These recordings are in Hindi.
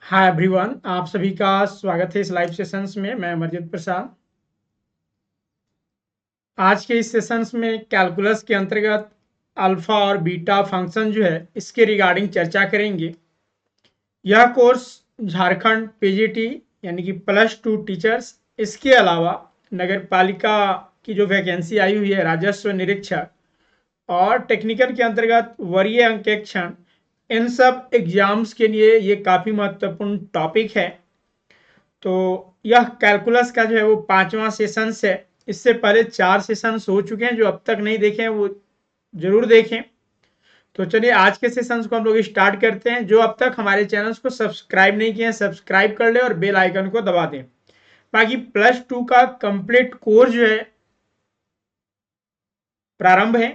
हाय एवरीवन, आप सभी का स्वागत है इस लाइव सेशंस में। मैं अमरजीत प्रसाद। आज के इस सेशंस में कैलकुलस के अंतर्गत अल्फा और बीटा फंक्शन जो है इसके रिगार्डिंग चर्चा करेंगे। यह कोर्स झारखंड पीजीटी यानी कि +2 टीचर्स, इसके अलावा नगर पालिका की जो वैकेंसी आई हुई है राजस्व निरीक्षक और टेक्निकल के अंतर्गत वरीय अंकेक्षण, इन सब एग्जाम्स के लिए ये काफ़ी महत्वपूर्ण टॉपिक है। तो यह कैलकुलस का जो है वो 5वां सेशंस है। इससे पहले 4 सेशंस हो चुके हैं, जो अब तक नहीं देखे हैं वो जरूर देखें। तो चलिए आज के सेशंस को हम लोग स्टार्ट करते हैं। जो अब तक हमारे चैनल्स को सब्सक्राइब नहीं किए हैं, सब्सक्राइब कर ले और बेल आइकन को दबा दें। बाकी +2 का कंप्लीट कोर्स जो है प्रारंभ है।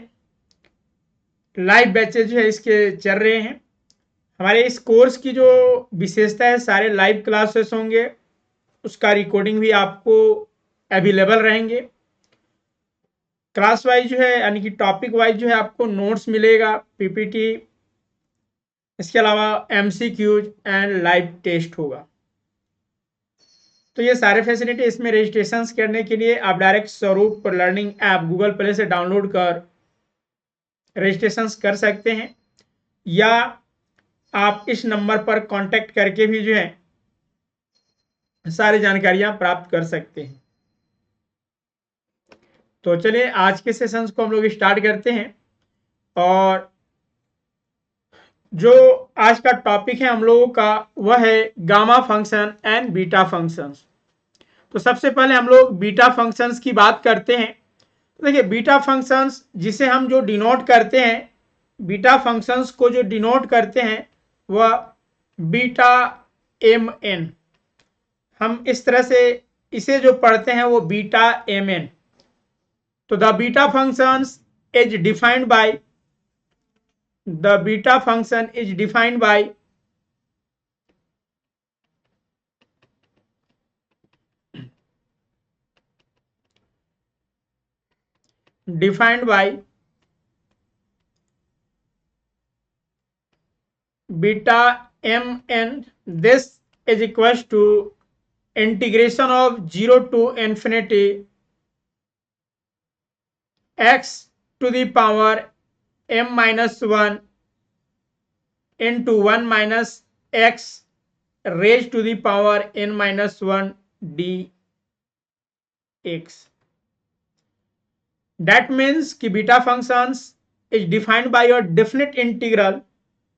लाइव बैचेज जो है इसके चल रहे हैं। हमारे इस कोर्स की जो विशेषता है, सारे लाइव क्लासेस होंगे, उसका रिकॉर्डिंग भी आपको अवेलेबल रहेंगे। क्लास वाइज जो है यानी कि टॉपिक वाइज जो है आपको नोट्स मिलेगा, पीपीटी, इसके अलावा एमसीक्यूज एंड लाइव टेस्ट होगा। तो ये सारे फैसिलिटी इसमें रजिस्ट्रेशन करने के लिए आप डायरेक्ट स्वरूप लर्निंग ऐप गूगल प्ले से डाउनलोड कर रजिस्ट्रेशन कर सकते हैं, या आप इस नंबर पर कांटेक्ट करके भी जो है सारी जानकारियां प्राप्त कर सकते हैं। तो चलिए आज के सेशंस को हम लोग स्टार्ट करते हैं। और जो आज का टॉपिक है हम लोगों का वह है gamma function and beta functions. तो सबसे पहले हम लोग बीटा फंक्शंस की बात करते हैं। तो देखिए, बीटा फंक्शंस जिसे हम जो डिनोट करते हैं, बीटा फंक्शंस को जो डिनोट करते हैं वह बीटा एम एन, हम इस तरह से इसे जो पढ़ते हैं वो बीटा एम एन। तो the beta functions is defined by the beta function is defined by beta mn. This is equals to integration of 0 to infinity x to the power m minus 1 into 1 minus x raised to the power n minus 1 dx. That means कि beta functions is defined by a definite integral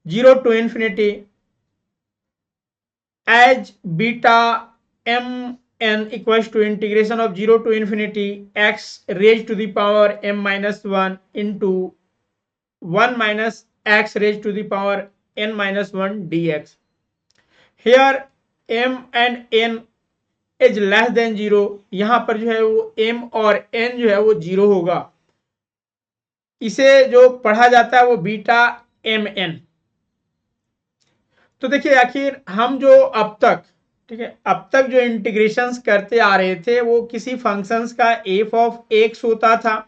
0 to infinity as beta mn equals to integration of 0 to infinity x raised to the power m minus 1 into 1 minus x raised to the power n minus 1 dx. Here m and n is less than 0। यहां पर जो है वो m और n जो है वो 0 होगा। इसे जो पढ़ा जाता है वो बीटा एम एन। तो देखिए, आखिर हम जो अब तक, ठीक है, अब तक जो इंटीग्रेशंस करते आ रहे थे वो किसी फंक्शंस का एफ ऑफ एक्स होता था,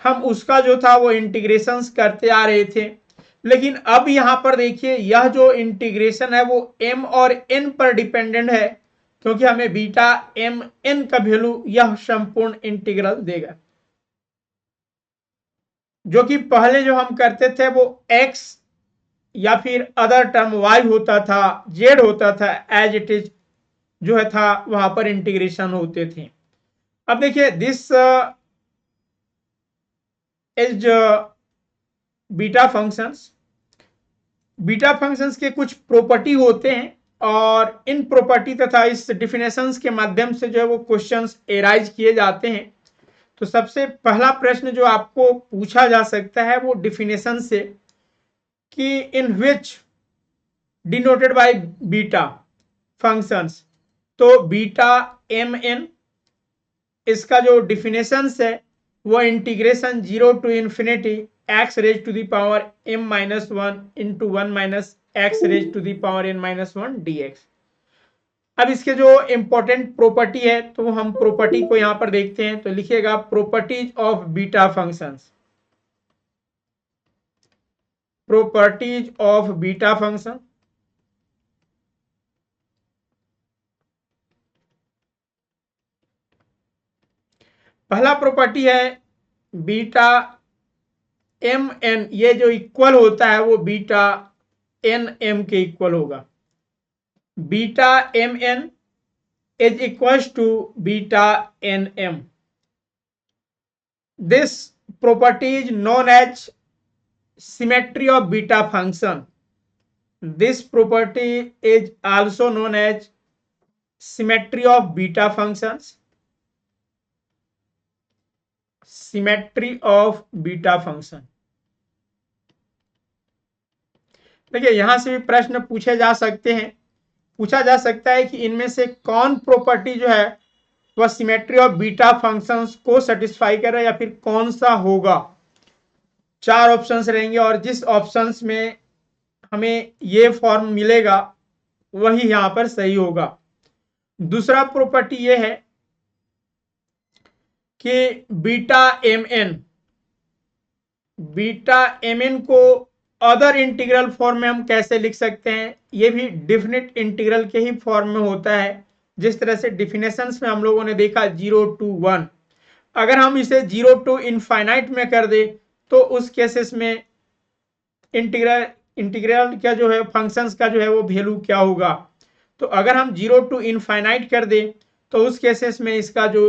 हम उसका जो था वो इंटीग्रेशंस करते आ रहे थे। लेकिन अब यहां पर देखिए, यह जो इंटीग्रेशन है वो m और n पर डिपेंडेंट है, क्योंकि हमें बीटा एम एन का वैल्यू यह संपूर्ण इंटीग्रल देगा। जो कि पहले जो हम करते थे वो x या फिर अदर टर्म y होता था, z होता था, एज इट इज जो है था वहां पर इंटीग्रेशन होते थे। अब देखिए, this is beta functions. Beta functions के कुछ प्रॉपर्टी होते हैं, और इन प्रॉपर्टी तथा इस डिफिनेशंस के माध्यम से जो है वो क्वेश्चंस एराइज किए जाते हैं। तो सबसे पहला प्रश्न जो आपको पूछा जा सकता है वो डिफिनेशन से, कि in which denoted by beta functions. तो बीटा एम एन, इसका जो डिफिनेशन है वो integration 0 to infinity x raise to the power m minus 1 into 1 minus x raise to the power n minus 1 dx। अब इसके जो इंपॉर्टेंट प्रॉपर्टी है तो हम प्रॉपर्टी को यहां पर देखते हैं। तो लिखिएगा properties of beta functions. Properties of beta function. पहला प्रॉपर्टी है बीटा एम एन, ये जो इक्वल होता है वो बीटा एन एम के इक्वल होगा। Beta m n is equals to beta n m. This property is known as symmetry of beta function. This property is also known as symmetry of beta functions. Symmetry of beta function. देखिए यहां से भी प्रश्न पूछे जा सकते हैं, पूछा जा सकता है कि इनमें से कौन प्रॉपर्टी जो है वह सिमेट्री ऑफ बीटा फंक्शंस को सेटिस्फाई कर रहा है या फिर कौन सा होगा। चार ऑप्शंस रहेंगे और जिस ऑप्शंस में हमें ये फॉर्म मिलेगा वही यहां पर सही होगा। दूसरा प्रॉपर्टी ये है कि बीटा एम एन को अदर इंटीग्रल फॉर्म में हम कैसे लिख सकते हैं, ये भी डिफिनिट इंटीग्रल के ही फॉर्म में होता है। जिस तरह से डिफिनेशंस में हम लोगों ने देखा 0 to 1, अगर हम इसे 0 to इनफाइनाइट में कर दे तो उस केसेस में इंटीग्रल क्या जो है फंक्शंस का जो है वो वैल्यू क्या होगा। तो अगर हम 0 to इनफाइनाइट कर दे तो उस केसेस में इसका जो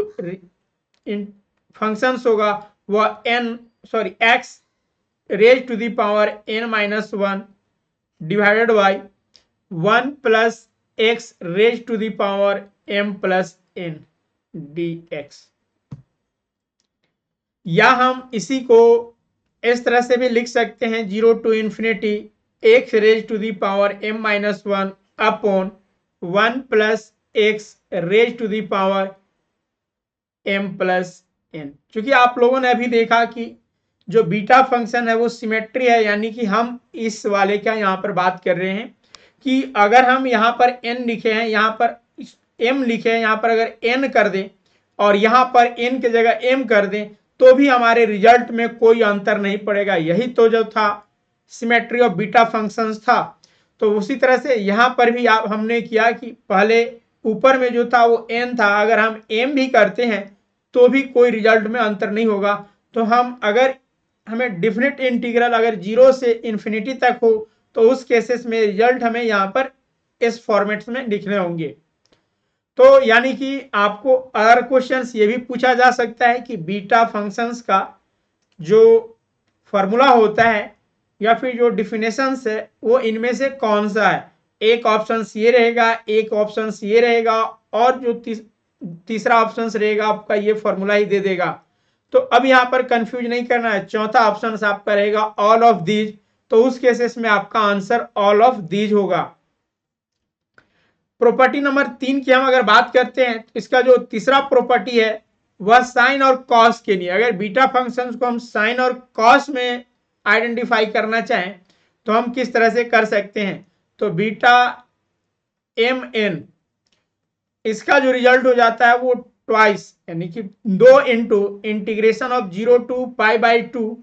फंक्शंस होगा वह x raise to the power n-1 divided by 1 plus x raise to the power m plus n dx। या हम इसी को इस तरह से भी लिख सकते हैं 0 to infinity x raise to the power m-1 upon 1 plus x raise to the power m plus n। क्योंकि आप लोगों ने अभी देखा कि जो बीटा फंक्शन है वो सिमेट्री है, यानी कि हम इस वाले क्या यहाँ पर बात कर रहे हैं कि अगर हम यहाँ पर n लिखे हैं, यहाँ पर m लिखे हैं, यहाँ पर अगर n कर दें और यहाँ पर n की जगह m कर दें तो भी हमारे रिजल्ट में कोई अंतर नहीं पड़ेगा। यही तो जो था सिमेट्री ऑफ बीटा फंक्शंस था। तो उसी तरह से यहाँ पर भी हमने किया कि पहले ऊपर में जो था वो n था, अगर हम m भी करते हैं तो भी कोई रिजल्ट में अंतर नहीं होगा। तो हमें डिफिनिट इंटीग्रल अगर 0 से इन्फिनिटी तक हो तो उस केसेस में रिजल्ट हमें यहाँ पर इस फॉर्मेट में लिखने होंगे। तो यानी कि आपको अदर क्वेश्चंस ये भी पूछा जा सकता है कि बीटा फंक्शंस का जो फॉर्मूला होता है या फिर जो डिफिनेशंस है वो इनमें से कौन सा है। एक ऑप्शन ये रहेगा, एक ऑप्शन ये रहेगा और जो तीसरा ऑप्शन रहेगा आपका ये फॉर्मूला ही दे देगा। तो अब यहाँ पर कंफ्यूज नहीं करना है। चौथा ऑप्शन आपका रहेगा ऑल ऑफ दीज, तो उस केसेस में आपका आंसर ऑल ऑफ दीज होगा। प्रॉपर्टी नंबर 3 की हम अगर बात करते हैं तो इसका जो तीसरा प्रॉपर्टी है वह साइन और कॉस के लिए, अगर बीटा फंक्शंस को हम साइन और कॉस में आइडेंटिफाई करना चाहें तो हम किस तरह से कर सकते हैं। तो बीटा एम एन इसका जो रिजल्ट हो जाता है वो ट्वाइस, यानी कि 2 into integration of 0 to π/2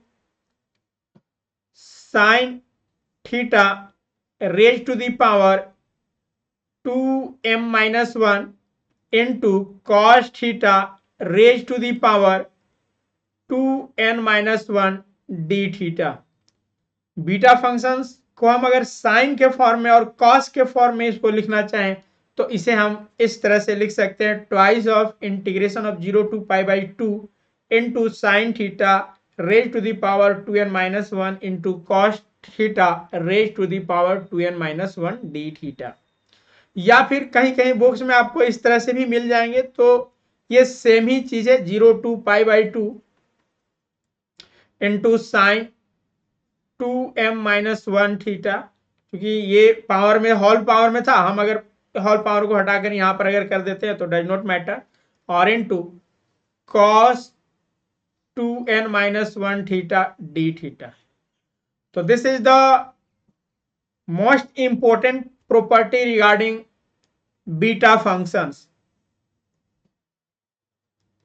sine theta raise to the power 2m-1 into cos theta raise to the power 2n-1 d theta. Beta functions को हम अगर साइन के फॉर्म में और कॉस के फॉर्म में इसको लिखना चाहें तो इसे हम इस तरह से लिख सकते हैं twice of integration of 0 to π/2 into sine theta raise to the power 2n-1 into cos theta raise to the power 2n-1 d theta. या फिर कहीं कहीं बुक्स में आपको इस तरह से भी मिल जाएंगे, तो ये सेम ही चीज है 0 to π/2 into sign 2m-1 theta, क्योंकि ये पावर में होल पावर में था, हम अगर होल पावर को हटाकर यहां पर अगर कर देते हैं तो डज नॉट मैटर, और into cos 2n-1 theta d theta. तो this is the most important property regarding beta functions.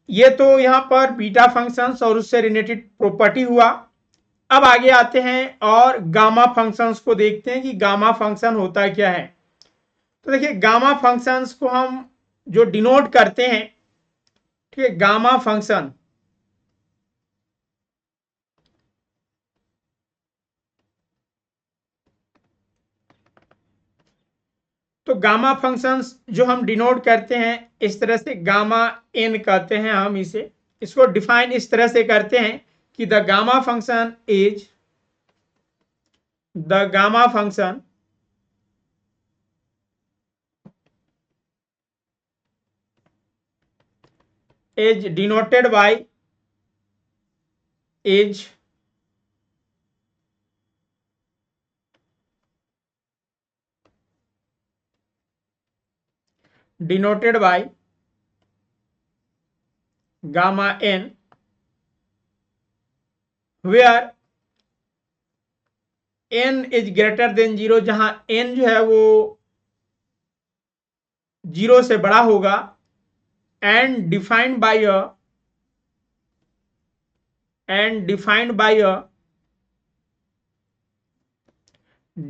ये तो यहां पर बीटा फंक्शंस और उससे रिलेटेड प्रॉपर्टी हुआ। अब आगे आते हैं और गामा फंक्शंस को देखते हैं कि गामा फंक्शन होता क्या है। तो देखिए गामा फंक्शंस को हम जो डिनोट करते हैं, ठीक है, गामा फंक्शन तो गामा फंक्शंस जो हम डिनोट करते हैं इस तरह से, गामा एन कहते हैं हम इसे, इसको डिफाइन इस तरह से करते हैं कि the gamma function is the gamma function is denoted by is denoted by gamma n, where n is greater than 0, जहां n जो है वो 0 से बड़ा होगा, and defined by a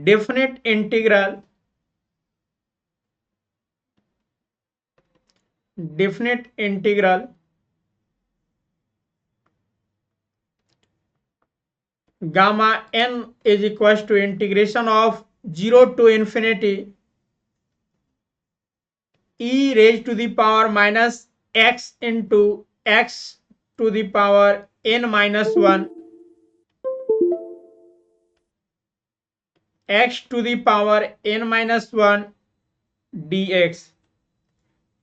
definite integral gamma n is equals to integration of 0 to infinity e raised to the power minus x into x to the power n minus 1 x to the power n minus 1 dx,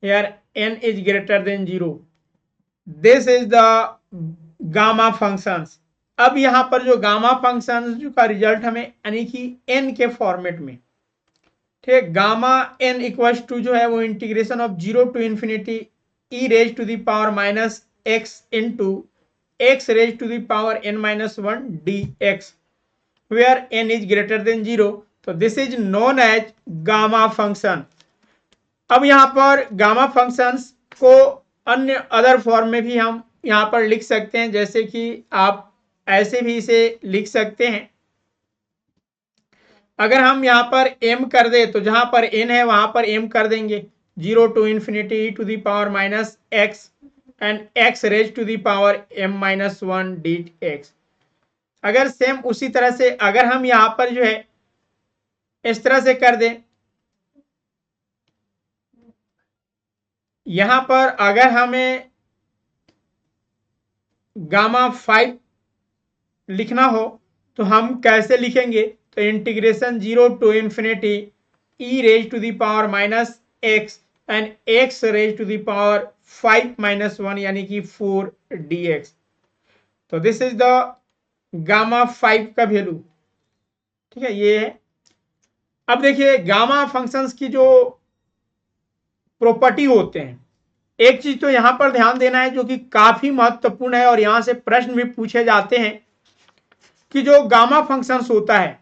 here n is greater than 0. This is the gamma functions. अब यहां पर जो गामा फंक्शन का रिजल्ट हमें यानी कि n के फॉर्मेट में, ठीक, गामा n इक्वल्स टू जो है वो integration of 0 to infinity e raise to the power minus x into x raise to the power n minus 1 dx, where n is greater than 0. तो this is known as gamma function. अब यहां पर गामा फंक्शंस को अन्य अदर फॉर्म में भी हम यहां पर लिख सकते हैं, जैसे कि आप ऐसे भी इसे लिख सकते हैं. अगर हम यहां पर m कर दे तो जहां पर n है वहां पर m कर देंगे, 0 to infinity to the power minus x and x raise to the power m minus 1 dx. अगर सेम उसी तरह से अगर हम यहां पर जो है इस तरह से कर दें, यहां पर अगर हमें गामा 5 लिखना हो तो हम कैसे लिखेंगे, तो integration 0 to infinity e raise to the power minus x and x raise to the power 5 minus 1 यानी कि 4 dx. तो दिस इज द गामा 5 का वैल्यू, ठीक है, ये है. अब देखिए गामा फंक्शंस की जो प्रॉपर्टी होते हैं, एक चीज तो यहां पर ध्यान देना है जो कि काफी महत्वपूर्ण है और यहां से प्रश्न भी पूछे जाते हैं कि जो गामा फंक्शंस होता है,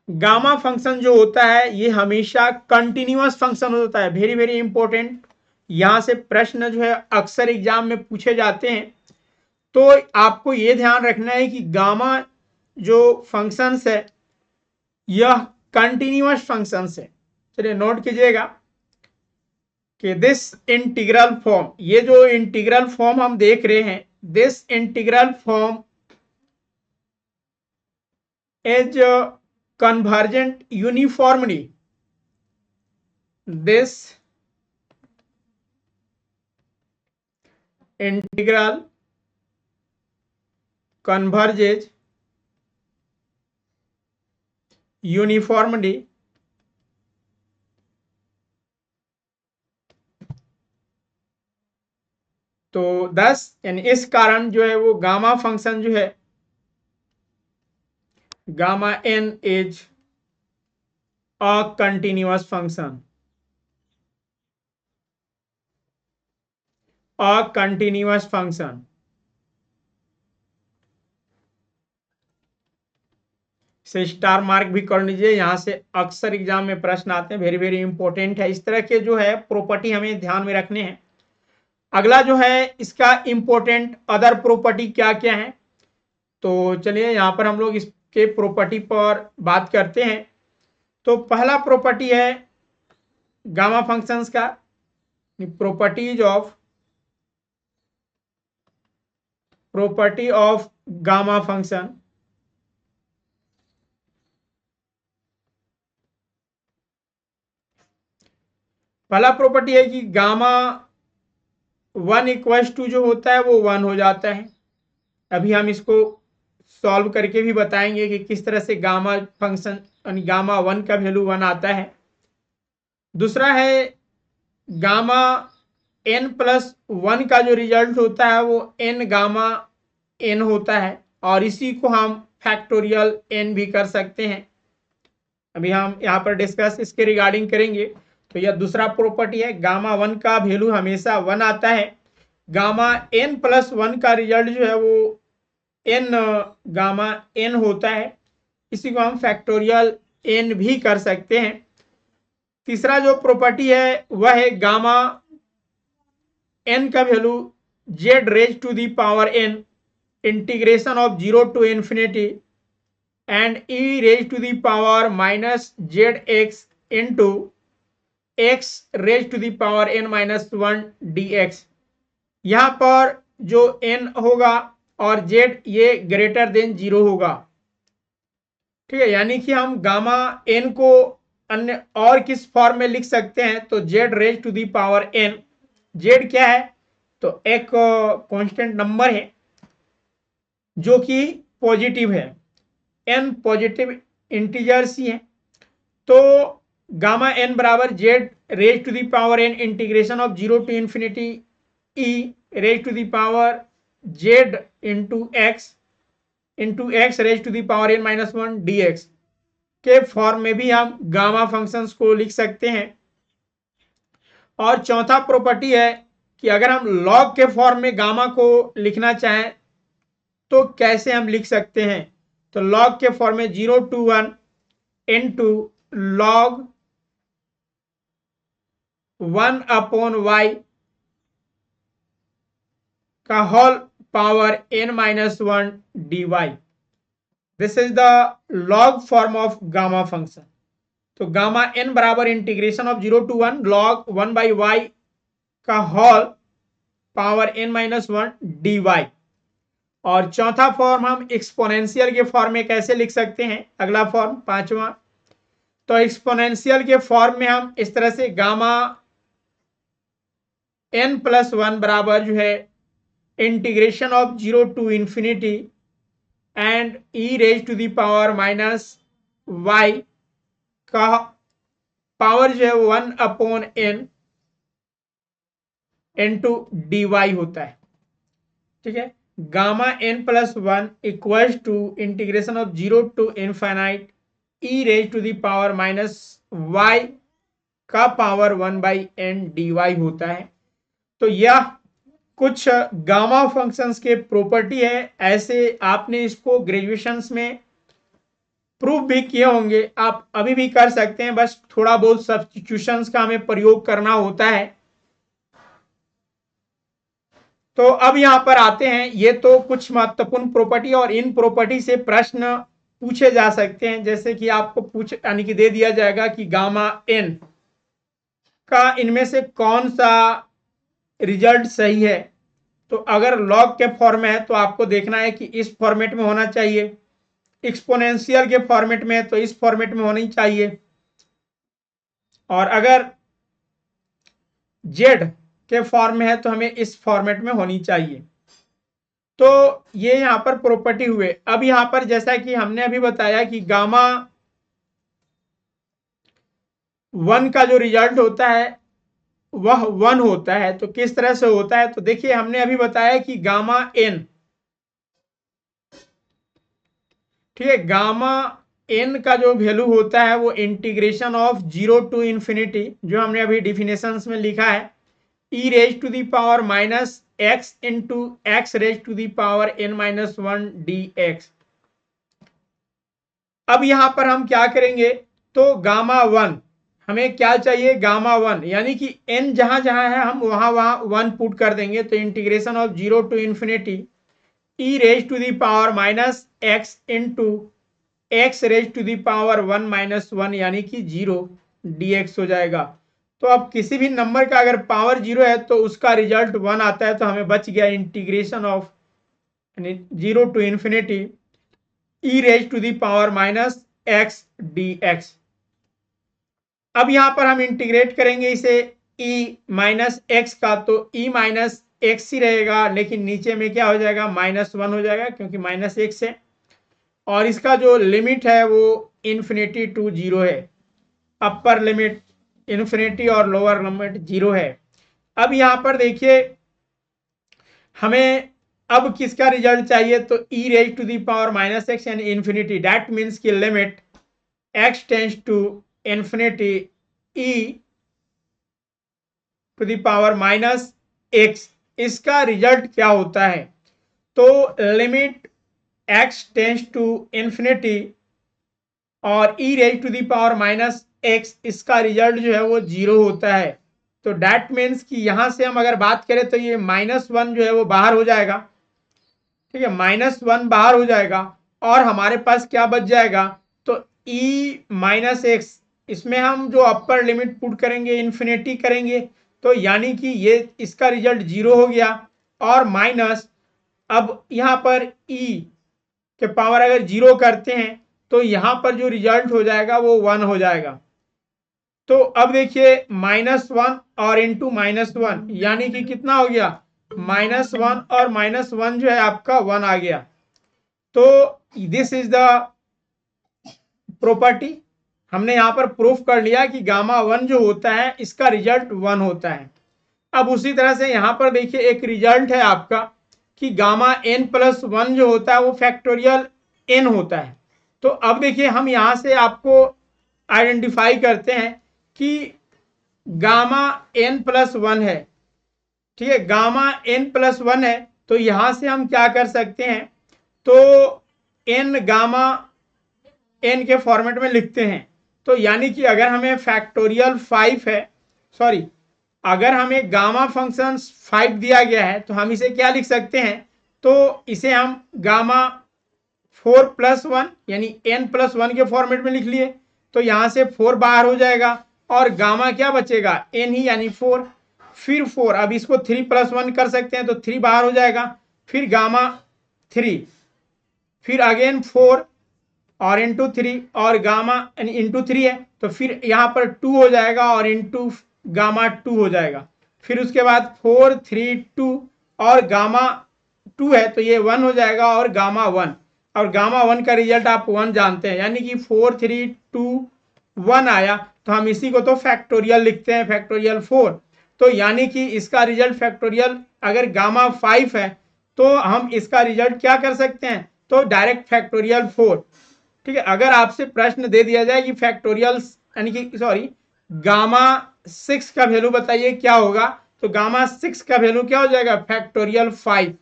गामा फंक्शन जो होता है ये हमेशा कंटिन्यूअस फंक्शन होता है. वेरी वेरी इंपॉर्टेंट, यहां से प्रश्न जो है अक्सर एग्जाम में पूछे जाते हैं. तो आपको ये ध्यान रखना है कि गामा जो फंक्शंस है यह कंटिन्यूअस फंक्शंस है. चलिए नोट कीजिएगा कि दिस इंटीग्रल फॉर्म, ये जो इंटीग्रल फॉर्म हम देख रहे हैं, this integral form is convergent uniformly. This integral converges uniformly तो 10 यानी इस कारण जो है वो गामा फंक्शन जो है gamma n is a continuous function, a continuous function. से स्टार मार्क भी कर लीजिए, यहां से अक्सर एग्जाम में प्रश्न आते हैं, वेरी वेरी इंपॉर्टेंट है. इस तरह के जो है प्रॉपर्टी हमें ध्यान में रखने हैं. अगला जो है इसका इंपॉर्टेंट अदर प्रॉपर्टी क्या क्या है, तो चलिए यहां पर हम लोग इसके प्रॉपर्टी पर बात करते हैं. तो पहला प्रॉपर्टी है गामा फंक्शंस का, प्रॉपर्टी ऑफ गामा फंक्शन. पहला प्रॉपर्टी है कि गामा 1 इक्वल्स टू जो होता है वो 1 हो जाता है। अभी हम इसको सॉल्व करके भी बताएंगे कि किस तरह से गामा फंक्शन यानी गामा 1 का वैल्यू 1 आता है। दूसरा है गामा n प्लस 1 का जो रिजल्ट होता है वो n गामा n होता है, और इसी को हम फैक्टोरियल n भी कर सकते हैं। अभी हम यहाँ पर डिस्कस इसके रिगार्डिंग करेंगे। तो यह दूसरा प्रॉपर्टी है, गामा 1 का वैल्यू हमेशा 1 आता है। गामा n प्लस 1 का रिजल्ट जो है वो n गामा n होता है, इसी को हम फैक्टोरियल n भी कर सकते हैं। तीसरा जो प्रॉपर्टी है वह है गामा n का value z raise to the power n integration of 0 to infinity and e raise to the power minus zx into x raise to the power n minus 1 dx। यहाँ पर जो n होगा और z ये ग्रेटर देन 0 होगा। ठीक है, यानी कि हम गामा n को अन्य और किस फॉर्म में लिख सकते हैं, तो z raise to the power n। z क्या है, तो एक कांस्टेंट नंबर है जो कि पॉजिटिव है, n पॉजिटिव इंटीजर्स ही है। तो गामा n बराबर z raise to the power n integration of 0 to infinity e raise to the power z into x raise to the power n minus 1 dx के फॉर्म में भी हम गामा फंक्शंस को लिख सकते हैं। और चौथा प्रॉपर्टी है कि अगर हम लॉग के फॉर्म में गामा को लिखना चाहें तो कैसे हम लिख सकते हैं, तो लॉग के फॉर्म में 0 to 1 into log 1 upon y का whole power n minus 1 dy। This is the log form of gamma function. तो गामा n बराबर integration of 0 to 1 log 1 by y का whole power n minus 1 dy। और चौथा फॉर्म हम एक्सपोनेंशियल के फॉर्म में कैसे लिख सकते हैं, अगला फॉर्म पांचवा। तो एक्सपोनेंशियल के फॉर्म में हम इस तरह से गामा n प्लस 1 बराबर जो है integration of 0 to infinity and e raise to the power minus y का पावर जो है 1 upon n into d y होता है। ठीक है, gamma n plus 1 equals to integration of 0 to infinite e raise to the power minus y का पावर 1 बाई n dy होता है। तो यह कुछ गामा फंक्शंस के प्रॉपर्टी है। ऐसे आपने इसको ग्रेजुएशंस में प्रूव भी किए होंगे, आप अभी भी कर सकते हैं, बस थोड़ा बहुत सब्स्टिट्यूशंस का हमें प्रयोग करना होता है। तो अब यहां पर आते हैं, ये तो कुछ महत्वपूर्ण प्रॉपर्टी, और इन प्रॉपर्टी से प्रश्न पूछे जा सकते हैं। जैसे कि आपको यानी कि दे दिया जाएगा कि गामा n का इनमें से कौन सा रिजल्ट सही है। तो अगर लॉग के फॉर्म में है तो आपको देखना है कि इस फॉर्मेट में होना चाहिए, एक्सपोनेंशियल के फॉर्मेट में है तो इस फॉर्मेट में होनी चाहिए, और अगर z के फॉर्म में है तो हमें इस फॉर्मेट में होनी चाहिए। तो ये यहां पर प्रॉपर्टी हुए। अब यहां पर जैसा कि हमने अभी बताया कि गामा 1 का जो रिजल्ट होता है वह 1 होता है। तो किस तरह से होता है, तो देखिए हमने अभी बताया कि गामा n, ठीक है, गामा n का जो वैल्यू होता है वो इंटीग्रेशन ऑफ 0 टू इंफिनिटी, जो हमने अभी डिफिनेशंस में लिखा है, e raise to the power minus x into x raise to the power n minus 1 dx। अब यहां पर हम क्या करेंगे, तो गामा 1 हमें क्या चाहिए, गामा 1 यानी कि n जहां जहां है हम वहां वहां 1 पुट कर देंगे। तो integration of 0 to infinity e raise to the power minus x into x raise to the power 1 minus 1 यानी कि 0 dx हो जाएगा। तो अब किसी भी नंबर का अगर पावर 0 है तो उसका रिजल्ट 1 आता है। तो हमें बच गया integration of 0 to infinity e raise to the power minus x dx। अब यहां पर हम इंटीग्रेट करेंगे इसे ई माइनस एक्स का, तो ई माइनस एक्स ही रहेगा, लेकिन नीचे में क्या हो जाएगा, -1 हो जाएगा क्योंकि माइनस एक्स है। और इसका जो लिमिट है वो इन्फिनिटी टू 0 है, अपर लिमिट इन्फिनिटी और लोअर लिमिट 0 है। अब यहाँ पर देखिए हमें अब किसका रिजल्ट चाहिए, तो e raise to the power minus x यानी इन्फिनिटी, दैट मीन्स की limit x tends to infinity e to the power minus x, इसका रिजल्ट क्या होता है, तो limit x tends to infinity और e raise to the power minus x, इसका रिजल्ट जो है वो 0 होता है। तो दैट मीन्स कि यहां से हम अगर बात करें तो ये -1 जो है वो बाहर हो जाएगा, ठीक है, -1 बाहर हो जाएगा और हमारे पास क्या बच जाएगा, तो ई माइनस एक्स, इसमें हम जो अपर लिमिट पुट करेंगे इन्फिनिटी करेंगे, तो यानी कि ये इसका रिजल्ट 0 हो गया। और माइनस अब यहाँ पर ई के पावर अगर 0 करते हैं तो यहाँ पर जो रिजल्ट हो जाएगा वो 1 हो जाएगा। तो अब देखिए -1 और इंटू -1 यानी कि कितना हो गया, -1 और -1 जो है आपका 1 आ गया। तो दिस इज द प्रॉपर्टी, हमने यहाँ पर प्रूफ कर लिया कि गामा 1 जो होता है इसका रिजल्ट 1 होता है। अब उसी तरह से यहाँ पर देखिए एक रिजल्ट है आपका कि गामा n+1 जो होता है वो फैक्टोरियल n होता है। तो अब देखिए हम यहाँ से आपको आइडेंटिफाई करते हैं कि गामा n+1 है, ठीक है, गामा n+1 है, तो यहां से हम क्या कर सकते हैं, तो n गामा n के फॉर्मेट में लिखते हैं। तो यानी कि अगर हमें फैक्टोरियल 5 है, सॉरी, अगर हमें गामा फंक्शन 5 दिया गया है तो हम इसे क्या लिख सकते हैं, तो इसे हम गामा 4+1 यानी n+1 के फॉर्मेट में लिख लिए, तो यहां से 4 बाहर हो जाएगा और गामा क्या बचेगा, n ही यानी 4, फिर 4, अब इसको 3+1 कर सकते हैं तो 3 बाहर हो जाएगा, फिर गामा 3, फिर अगेन 4 और इंटू 3 और गामा इंटू 3 है तो फिर यहाँ पर 2 हो जाएगा और इंटू गामा 2 हो जाएगा, फिर उसके बाद 4 3 2 और गामा 2 है तो ये 1 हो जाएगा और गामा 1, और गामा 1 का रिजल्ट आप 1 जानते हैं, यानी कि 4 3 2 1 आया, तो हम इसी को तो फैक्टोरियल लिखते हैं, फैक्टोरियल 4। तो यानी कि इसका रिजल्ट फैक्टोरियल अगर गामा 5 है तो हम इसका रिजल्ट क्या कर सकते हैं, तो डायरेक्ट फैक्टोरियल 4, ठीक है। अगर आपसे प्रश्न दे दिया जाए कि फैक्टोरियल यानी कि सॉरी गामा 6 का वैल्यू बताइए क्या होगा, तो गामा 6 का वैल्यू क्या हो जाएगा, फैक्टोरियल 5,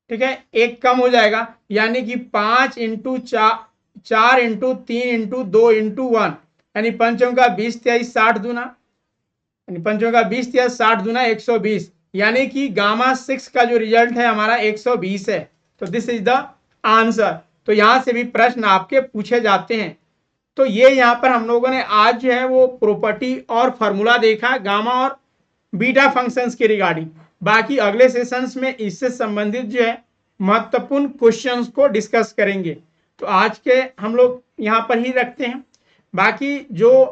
ठीक है, एक कम हो जाएगा, यानी कि 5 इंटू 4 इंटू 3 इंटू 2 इंटू 1 यानी पंचों का 20 23 60 दूना, यानी पंचों का 20 23 60 दूना 120, यानी कि गामा 6 का जो रिजल्ट है हमारा 120 है। तो दिस इज द आंसर। तो यहां से भी प्रश्न आपके पूछे जाते हैं। तो ये यहाँ पर हम लोगों ने आज जो है वो प्रॉपर्टी और फॉर्मूला देखा गामा और बीटा फंक्शंस के रिगार्डिंग। बाकी अगले सेशंस में इससे संबंधित जो है महत्वपूर्ण क्वेश्चंस को डिस्कस करेंगे। तो आज के हम लोग यहाँ पर ही रखते हैं। बाकी जो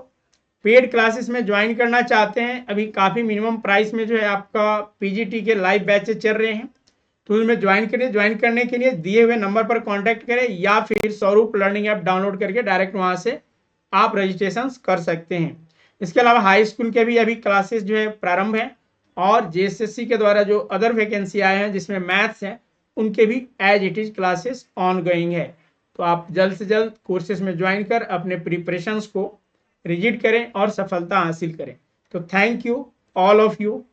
पेड क्लासेस में ज्वाइन करना चाहते हैं, अभी काफ़ी मिनिमम प्राइस में जो है आपका पीजीटी के लाइव बैचेस चल रहे हैं, तो उसमें ज्वाइन करें। ज्वाइन करने के लिए दिए हुए नंबर पर कांटेक्ट करें या फिर स्वरूप लर्निंग ऐप डाउनलोड करके डायरेक्ट वहां से आप रजिस्ट्रेशन कर सकते हैं। इसके अलावा हाई स्कूल के भी अभी क्लासेस जो है प्रारंभ है, और जेएसएससी के द्वारा जो अदर वैकेंसी आए हैं जिसमें मैथ्स है उनके भी as it is classes ongoing है। तो आप जल्द से जल्द कोर्सेज में ज्वाइन कर अपने प्रिपरेशंस को रिजिड करें और सफलता हासिल करें। तो thank you all of you.